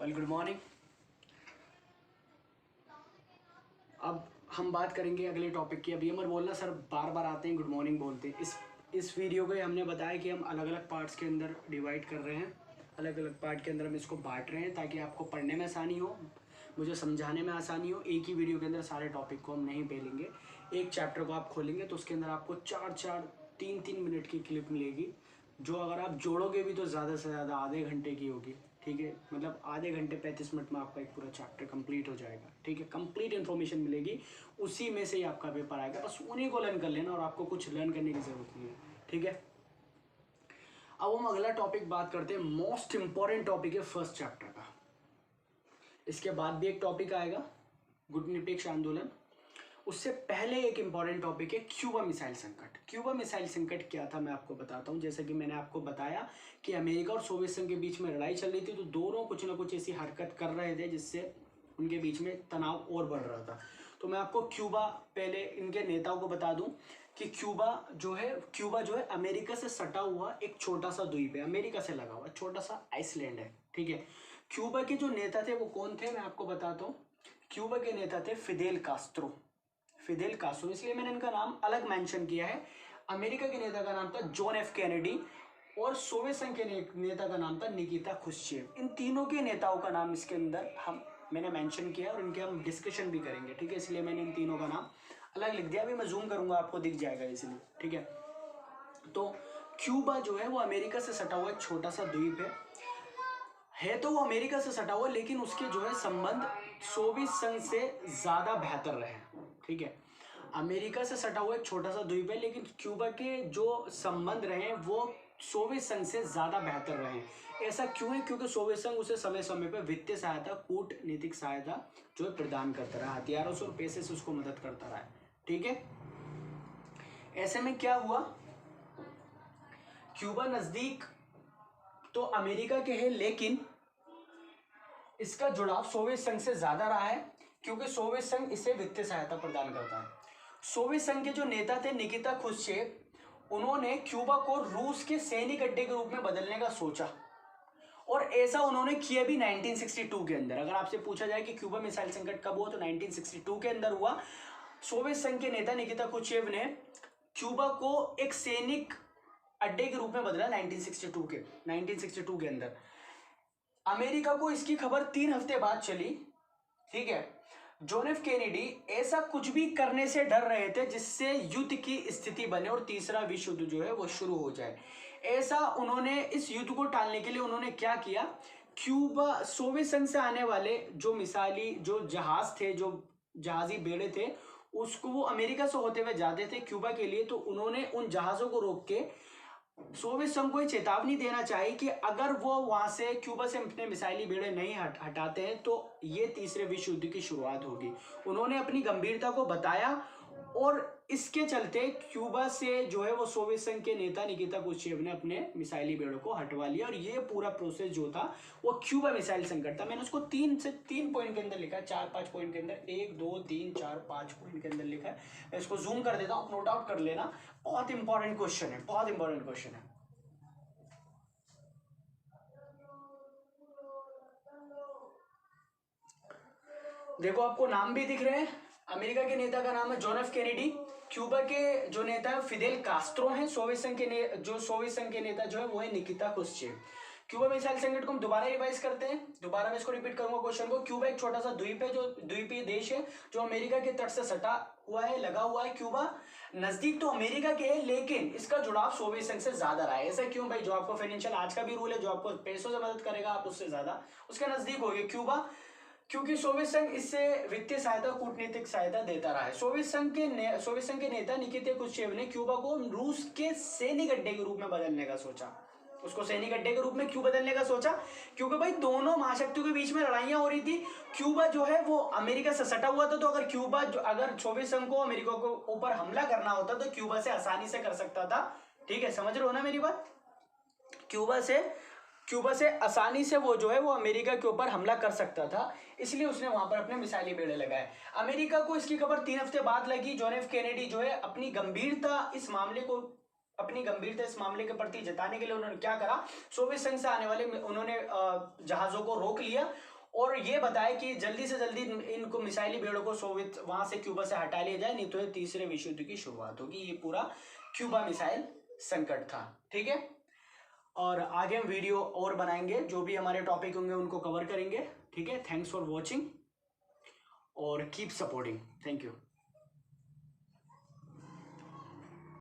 Well good morning. अब हम बात करेंगे अगले टॉपिक की। अभी अमर बोलना सर बार बार आते हैं गुड मॉर्निंग बोलते हैं। इस वीडियो को हमने बताया कि हम अलग अलग पार्ट्स के अंदर डिवाइड कर रहे हैं, अलग अलग पार्ट के अंदर हम इसको बांट रहे हैं ताकि आपको पढ़ने में आसानी हो, मुझे समझाने में आसानी हो। एक ही वीडियो के अंदर सारे टॉपिक को हम नहीं पेलेंगे। एक चैप्टर को आप खोलेंगे तो उसके अंदर आपको 4-4 3-3 मिनट की क्लिप मिलेगी, जो अगर आप जोड़ोगे भी तो ज़्यादा से ज़्यादा आधे घंटे की होगी। ठीक है, मतलब आधे घंटे 35 मिनट में आपका एक पूरा चैप्टर कंप्लीट हो जाएगा। ठीक है, कंप्लीट इन्फॉर्मेशन मिलेगी, उसी में से ही आपका पेपर आएगा। बस उन्हीं को लर्न कर लेना और आपको कुछ लर्न करने की ज़रूरत नहीं है। ठीक है, अब हम अगला टॉपिक बात करते हैं। मोस्ट इंपॉर्टेंट टॉपिक है फर्स्ट चैप्टर का। इसके बाद भी एक टॉपिक आएगा गुटनिरपेक्ष आंदोलन। उससे पहले एक इंपॉर्टेंट टॉपिक है क्यूबा मिसाइल संकट। क्यूबा मिसाइल संकट क्या था मैं आपको बताता हूँ। जैसे कि मैंने आपको बताया कि अमेरिका और सोवियत संघ के बीच में लड़ाई चल रही थी, तो दोनों कुछ ना कुछ ऐसी हरकत कर रहे थे जिससे उनके बीच में तनाव और बढ़ रहा था। तो मैं आपको क्यूबा, पहले इनके नेताओं को बता दूं कि क्यूबा जो है अमेरिका से सटा हुआ एक छोटा सा द्वीप है, अमेरिका से लगा हुआ छोटा सा आइसलैंड है। ठीक है, क्यूबा के जो नेता थे वो कौन थे मैं आपको बताता हूँ। क्यूबा के नेता थे फिदेल कास्त्रो, इसलिए मैंने इनका नाम अलग मेंशन किया है। अमेरिका के नेता का नाम था जॉन एफ कैनेडी और सोवियत संघ के नेता का नाम था निकिता खुश्चेव। इन तीनों के नेताओं का नाम इसके अंदर मैंने मेंशन किया और इनके हम डिस्कशन भी करेंगे। ठीक है, इसलिए मैंने इन तीनों का नाम अलग लिख दिया। अभी मैं जूम करूंगा आपको दिख जाएगा इसलिए। ठीक है, तो क्यूबा जो है वो अमेरिका से सटा हुआ एक छोटा सा द्वीप है तो वो अमेरिका से सटा हुआ, लेकिन उसके जो है संबंध सोवियत संघ से ज्यादा बेहतर रहे। ठीक है, अमेरिका से सटा हुआ एक छोटा सा द्वीप है, लेकिन क्यूबा के जो संबंध रहे वो सोवियत संघ से ज्यादा बेहतर रहे। ऐसा क्यों है? क्योंकि सोवियत संघ उसे समय समय पर वित्तीय सहायता, कूटनीतिक सहायता जो है प्रदान करता रहा, हथियारों से और पैसे से उसको मदद करता रहा है। ठीक है, ऐसे में क्या हुआ, क्यूबा नजदीक तो अमेरिका के है, लेकिन इसका जुड़ाव सोवियत संघ से ज्यादा रहा है क्योंकि सोवियत संघ इसे वित्तीय सहायता प्रदान करता है। सोवियत संघ के जो नेता थे निकिता खुश्चेव, उन्होंने क्यूबा को रूस के सैनिक अड्डे के रूप में बदलने का सोचा और ऐसा उन्होंने किया भी 1962 के अंदर। अगर आपसे पूछा जाए कि क्यूबा मिसाइल संकट कब हुआ तो 1962 के अंदर हुआ। सोवियत संघ के नेता निकिता खुश्चेव ने क्यूबा को एक सैनिक अड्डे के रूप में बदला 1962 के अंदर। अमेरिका को इसकी खबर 3 हफ्ते बाद चली। ठीक है, जॉन एफ कैनेडी ऐसा कुछ भी करने से डर रहे थे जिससे युद्ध की स्थिति बने और तीसरा विश्व युद्ध जो है वो शुरू हो जाए। ऐसा उन्होंने इस युद्ध को टालने के लिए उन्होंने क्या किया, क्यूबा सोवियत संघ से आने वाले जो मिसाइली जो जहाज थे, जो जहाजी बेड़े थे, उसको वो अमेरिका से होते हुए जाते थे क्यूबा के लिए। तो उन्होंने उन जहाजों को रोक के सोवियत संघ को चेतावनी देना चाहिए कि अगर वो वहां से क्यूबा से अपने मिसाइली बेड़े नहीं हटाते हैं तो ये तीसरे विश्व युद्ध की शुरुआत होगी। उन्होंने अपनी गंभीरता को बताया और इसके चलते क्यूबा से जो है वो सोवियत संघ के नेता निकिता खुश्चेव ने अपने मिसाइली बेड़ों को हटवा लिया और ये पूरा प्रोसेस जो था वो क्यूबा मिसाइल संकट था। मैंने उसको 3 पॉइंट के अंदर लिखा है, 4-5 पॉइंट के अंदर, 1 2 3 4 5 पॉइंट के अंदर लिखा है। मैं इसको जूम कर देता हूँ, नोट आउट कर लेना। बहुत इंपॉर्टेंट क्वेश्चन है, बहुत इंपॉर्टेंट क्वेश्चन है। देखो आपको नाम भी दिख रहे हैं। अमेरिका के नेता का नाम है जॉन एफ कैनेडी, क्यूबा के जो नेता है फिदेल कास्त्रो हैं, सोवियत संघ के नेता जो है वो है निकिता खुश्चेव। क्यूबा मिसाइल संकट को हम दोबारा रिवाइज करते हैं, दोबारा मैं इसको रिपीट करूंगा क्वेश्चन को। क्यूबा एक छोटा सा द्वीप है, जो द्वीपीय देश है जो अमेरिका के तट से सटा हुआ है, लगा हुआ है। क्यूबा नजदीक तो अमेरिका के है, लेकिन इसका जुड़ाव सोवियत संघ से ज्यादा रहा है। ऐसा क्यों भाई? जो आपको फाइनेंशियल आज का भी रूल है, जो आपको पैसों से मदद करेगा आप उससे ज्यादा उसके नजदीक हो गए क्यूबा, क्योंकि सोवियत संघ इससे वित्तीय सहायता, कूटनीतिक सहायता देता रहा है। सोवियत संघ के नेता निकिता खुश्चेव ने क्यूबा को रूस के सैनिक अड्डे के रूप में बदलने का सोचा। उसको सैनिक अड्डे के रूप में क्यों बदलने का सोचा? क्योंकि भाई दोनों महाशक्तियों के बीच में लड़ाइयां हो रही थी। क्यूबा जो है वो अमेरिका से सटा हुआ था, तो अगर सोवियत संघ को अमेरिका को ऊपर हमला करना होता तो क्यूबा से आसानी से कर सकता था। ठीक है, समझ रहे हो ना मेरी बात? क्यूबा से आसानी से वो जो है वो अमेरिका के ऊपर हमला कर सकता था, इसलिए उसने वहां पर अपने मिसाइली बेड़े लगाए। अमेरिका को इसकी खबर 3 हफ्ते बाद लगी। जॉन एफ कैनेडी जो है अपनी गंभीरता इस मामले को अपनी गंभीरता इस मामले के प्रति जताने के लिए उन्होंने क्या करा, सोवियत संघ से आने वाले उन्होंने जहाजों को रोक लिया और ये बताया कि जल्दी से जल्दी इनको मिसाइली बेड़ों को सोवियत वहां से क्यूबा से हटा लिया जाए, नहीं तो ये तीसरे विश्व युद्ध की शुरुआत होगी। ये पूरा क्यूबा मिसाइल संकट था, ठीक है। और आगे हम वीडियो और बनाएंगे, जो भी हमारे टॉपिक होंगे उनको कवर करेंगे, ठीक है। थैंक्स फॉर वॉचिंग और कीप सपोर्टिंग, थैंक यू।